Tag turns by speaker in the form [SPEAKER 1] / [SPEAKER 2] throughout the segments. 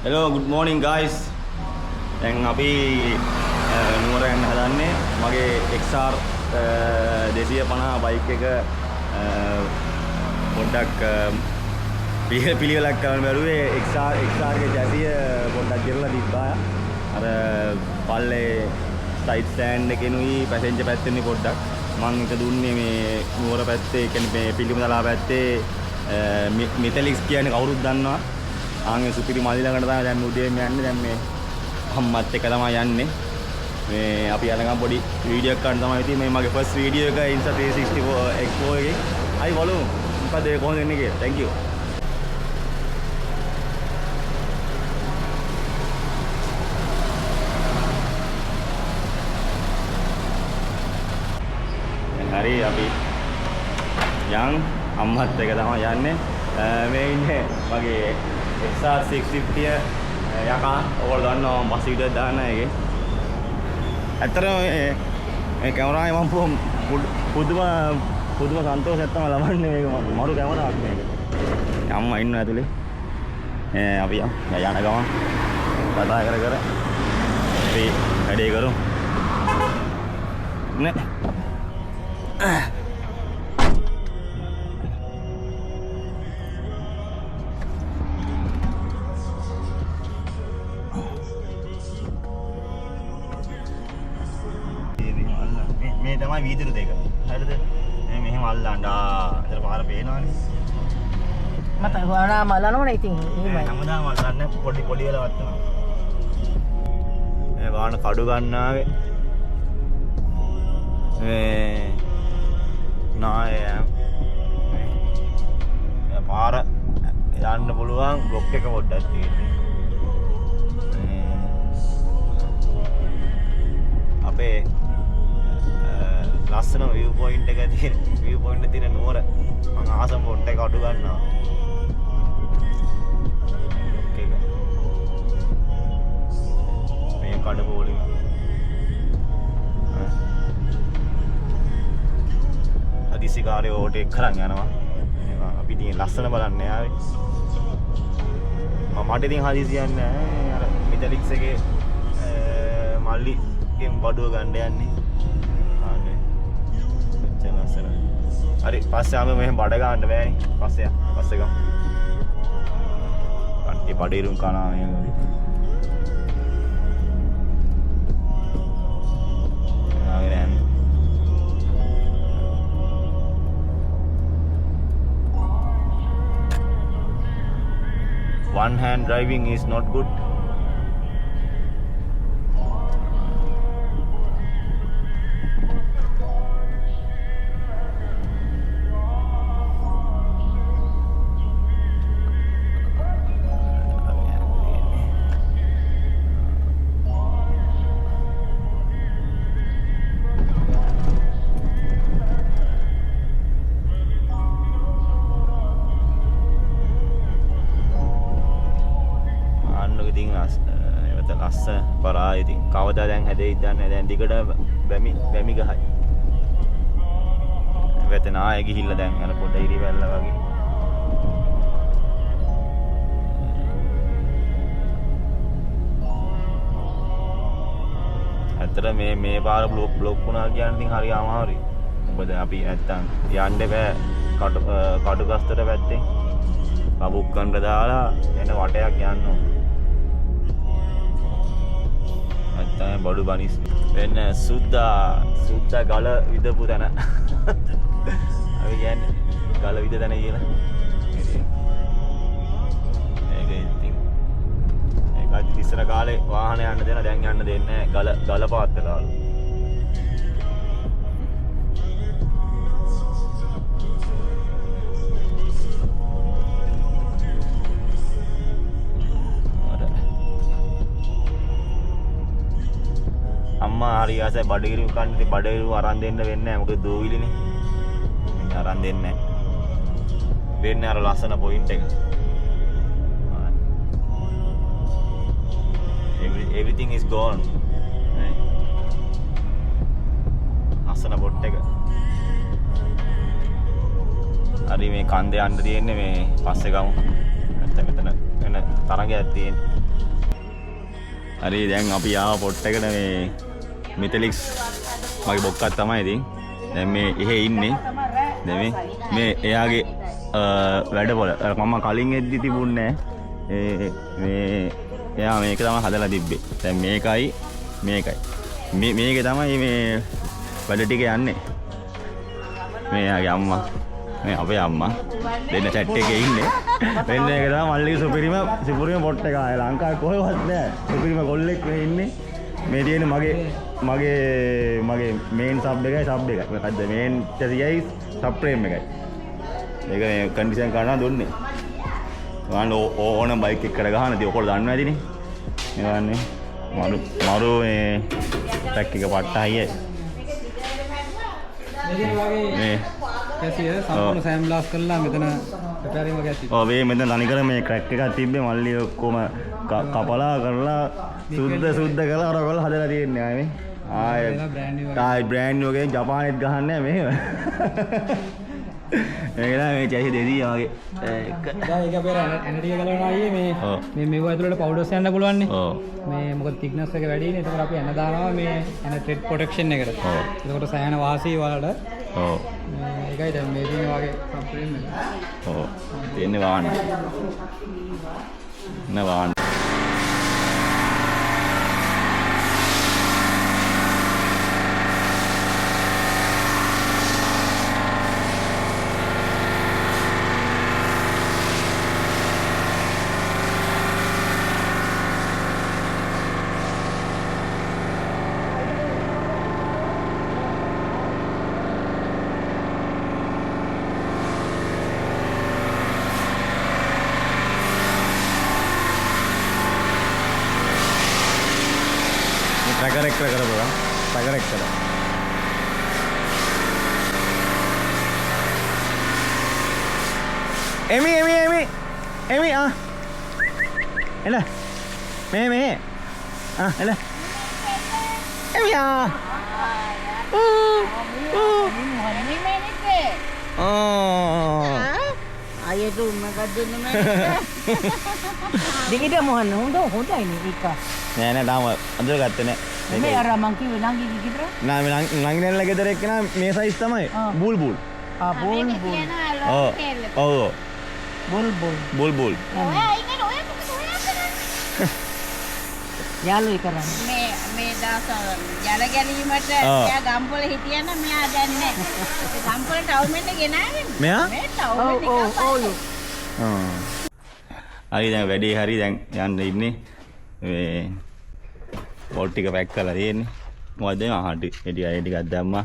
[SPEAKER 1] Hello, good morning guys. දැන් අපි නුවර යන්න හදන්නේ. මගේ XR 250 බයික් එක පොඩ්ඩක් පිළිවෙලක් කරන්න බැරුවේ XR ගේ chassis පොඩ්ඩක් ගෙරලා තිබ්බා. අර පල්ලේ side stand එකෙනුයි passenger පැත්තෙනුයි පොඩ්ඩක් මම එක දුන්නේ මේ නුවර පැත්තේ කියන්නේ මේ පිළිමතලා පැත්තේ මෙතලික්ස් කියන්නේ කවුරුත් දන්නවා. ආන්ගේ සුපිරි මල්ලි ළඟට තමයි දැන් උදේම යන්නේ. දැන් මේ අම්මත් එක්ක තමයි යන්නේ. මේ අපි යනකම් පොඩි වීඩියෝ එකක් ගන්න තමයි ඉතින් මේ මගේ ෆස්ට් වීඩියෝ එක Insta 364 Expo එකේ. අයි බලමු මොකද කොහොමද එන්නේ කියලා. Thank you. හරි අපි යන් අම්මත් එක්ක තමයි යන්නේ. මේ ඉන්නේ මගේ XR 650 යකා ඔයගොල්ලෝ දන්නවා බස් වීඩියෝ දාන්න එකේ. ඇත්තටම මේ කැමරාවේ මම පුදුම සන්තෝෂයක් තමයි ලබන්නේ මේක මරු කැමරාවක් මේක. අම්මා ඉන්නවා ඇතුලේ. අපි යන ගමන් කතා කර අපි වැඩේ කරමු. නේ මේ තමයි වීදුරු දෙක. හරිද? මේ මෙහෙම අල්ලන්න. අතර පාර පේනවනේ.
[SPEAKER 2] මට ගානා මලනවනේ ඉතින් එහෙමයි.
[SPEAKER 1] හැමදාම අල්ලන්නේ පොඩි වෙලා වටනවා. මේ ගාන කඩු ගන්නාවේ. මේ නාය මේ පාර යන්න පුළුවන් බ්ලොක් එක පොඩ්ඩක් තියෙන්නේ. අපේ ලස්සන view point එක තියෙන view point එක තියෙන නුවර මම ආසම පොට් එක අඩු ගන්නවා. ඕකේ. මේ කඩපෝලි අදිසිකාරය ඕටේ කරන් යනවා. අපි ඉතින් ලස්සන බලන්න ආවේ. මට ඉතින් හදිසියක් නැහැ. අර මිතලික්ස් එකේ මල්ලි ගෙන් බඩුව ගන්න යන්නේ. හරි පස්සේ ආව මෙහෙම බඩ ගන්න බෑනේ. පස්සේ ගමු. කට්ටි බඩේරුම් කනවා මේ වගේ. ආගෙන one hand driving is not good. ලස්සන පරාය ඉතින් කවදා දැන් හැදෙයිද දන්නේ. දැන් දිගට බැමි ගහයි. වැතෙන ආයෙ ගිහිල්ලා දැන් අර පොඩ ඉරි වැල්ල වගේ. ඇත්තට මේ පාර බ්ලොක් වුණා කියන්නේ ඉතින් හරි අමාරුයි. මොකද අපි නැත්තම් යන්න බෑ කඩු ගස්තර පැත්තේ. කබුක් ගන්න දාලා එන වටයක් යන්න ඕන. තමයි බඩු බනිස් වෙන සුද්දා ගල විදපු තැන. අපි කියන්නේ ගල විද තැන කියලා. ඒක ඉතින් ඒකත් ඉස්සර කාලේ වාහන යන්න දෙන දැන් යන්න දෙන්නේ නැහැ. ගල පාත් වෙලාලු. අම්මා හරි ආසයි බඩගිරු කන්න. ඉතින් බඩගිරු අරන් දෙන්න වෙන්නේ නැහැ. මොකද දෝවිලිනේ. ඉතින් අරන් දෙන්නේ නැහැ. වෙන්නේ අර ලස්සන පොයින්ට් එක. Everything is gone. ලස්සන බොට් එක. හරි මේ කන්දේ යන්න තියෙන්නේ මේ පස්සේ ගමු. නැත්නම් මෙතන වෙන තරගයක් තියෙන්නේ. හරි දැන් අපි ආව පොට් එකට මේ මිතලික්ස් මගේ බොක්කක් තමයි ඉතින්. දැන් මේ එහෙ ඉන්නේ. දැන් මේ එයාගේ වැඩපොළ මම කලින් එද්දි තිබුණේ නැහැ. මේ එයා මේක තමයි හදලා තිබ්බේ. දැන් මේකයි මේකයි. මේකේ තමයි මේ වැඩ ටික යන්නේ. මේ යාගේ අම්මා මේ අපේ අම්මා දෙන්න chat එකේ ඉන්නේ. වෙන එක තමයි මල්ලිගේ සුපිරිම පොට් එක. ආයේ ලංකාවේ කොහෙවත් නැහැ. සුපිරිම කොල්ලෙක් මේ ඉන්නේ. මේ තියෙන මගේ මේන් සබ් එකයි සබ් එකයි. මොකද්ද මේන් 100යි සබ් ප්‍රේම් එකයි. ඒක මේ කන්ඩිෂන් කරනවා දුන්නේ. ගන්න ඕන බයික් එකකට ගහන ඉතින් ඔයකොල්ලෝ දන්නවා ඇතිනේ. මේ ගන්නේ මරු මේ ට්‍රැක් එක පට්ටයි. මේ
[SPEAKER 3] කැසිය සම්පූර්ණ සෑම් බ්ලාස්ට් කරලා මෙතන ප්‍රෙපෙරින් වගේ ඇති.
[SPEAKER 1] ඔව් මේ මෙතන තනිකර මේ ක්‍රැක් එකක් තිබ්බේ මල්ලි ඔක්කොම කපලා කරලා සුද්ධ කරලා අර ඔයගොල්ලෝ හදලා තියෙන්නේ ආයේ ආයේ බ්‍රෑන්ඩ් නිව් එකෙන් ජපානෙත් ගහන්නේ මෙහෙම. මේක මේ චැසි දෙදී වගේ
[SPEAKER 3] දැන් ඒක අපේ එනර්ජි ගලවනවා අයියේ මේ මේව ඇතුළට පවුඩර්ස් යන්න පුළුවන් නේ.
[SPEAKER 1] ඔව්.
[SPEAKER 3] මේ මොකද thickness එක වැඩි නේ. ඒකට අපි එන දානවා මේ එන thread protection එකට.
[SPEAKER 1] ඔව්.
[SPEAKER 3] ඒකට සෑහෙන වාසී වලට.
[SPEAKER 1] ඔව්.
[SPEAKER 3] ඒකයි දැන් මේ දින වගේ සම්ප්‍රේම් එක.
[SPEAKER 1] ඔව්. තියෙන්නේ වාහන. වාහන. ट्रैकर एक ट्रैकर बोला ट्रैकर एक करा एमी आ एला मे आ एला एमी आ
[SPEAKER 2] Ayah tu makan dulu mana? Dia kita mohon, hoda ini ika.
[SPEAKER 1] නෑ නෑ තාම අඳුර ගත්තේ නෑ.
[SPEAKER 2] මේ අර මං කිව්වේ නංගි කිතර?
[SPEAKER 1] නෑ මේ නංගිනල්ල ගෙදර එක්කන මේ සයිස් තමයි. බුල්.
[SPEAKER 2] ආ බෝල්.
[SPEAKER 1] ඔව්. ඔව්. බුල්.
[SPEAKER 4] ඔයා ඉන්නේ ඔයා මොකද ඔයා කරන්නේ?
[SPEAKER 2] යාළුවෙක් කරන්නේ.
[SPEAKER 4] මේ දවස්වල ජල ගැනීමට එයා ගම්පොල හිටියනම් මෙයා දැන් නැහැ. ඒ ගම්පොල ටවුමෙන් ගෙනාවේ.
[SPEAKER 1] මෙයා?
[SPEAKER 4] මේ ටවුමෙන්
[SPEAKER 2] ඕලු.
[SPEAKER 1] හරි දැන් වැඩේ හරි දැන් යන්න ඉන්නේ. මේ පොට් ටික පැක් කරලා තියෙන්නේ. මොකද ආහටි ඒ ටිකක් දැම්මා.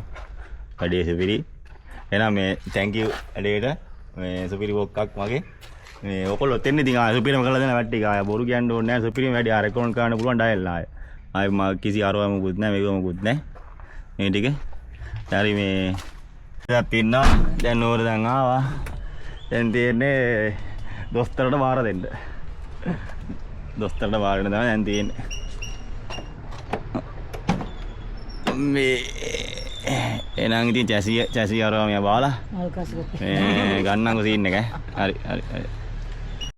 [SPEAKER 1] වැඩේ සුපිරි. එහෙනම් මේ thank you වැඩේට මේ සුපිරි බොක්කක් මගේ. මේ ඔයකොල්ලෝ එතෙන් ඉතින් ආය සුපිරිම කරලා දෙන වැට්ටි ආය බොරු කියන්න ඕනේ නැහැ. සුපිරිම වැඩි ආ රෙකෝඩ් කරන්න පුළුවන් ඩයල් ආය. ආය මා කිසි අරවම මුකුත් නැහැ මේකම මුකුත් නැහැ. මේ ටික. හරි මේ දැන් පින්නා දැන් නෝර දැන් ආවා. දැන් තියෙන්නේ දොස්තරට බාර දෙන්න. දොස්තරට බාර දෙන්න තමයි දැන් තියෙන්නේ. මේ එනං ඉතින් චැසි අරවා මෙයා බාලා
[SPEAKER 2] අල්කස්
[SPEAKER 1] මේ ගන්නංගු සීන් එක. හරි.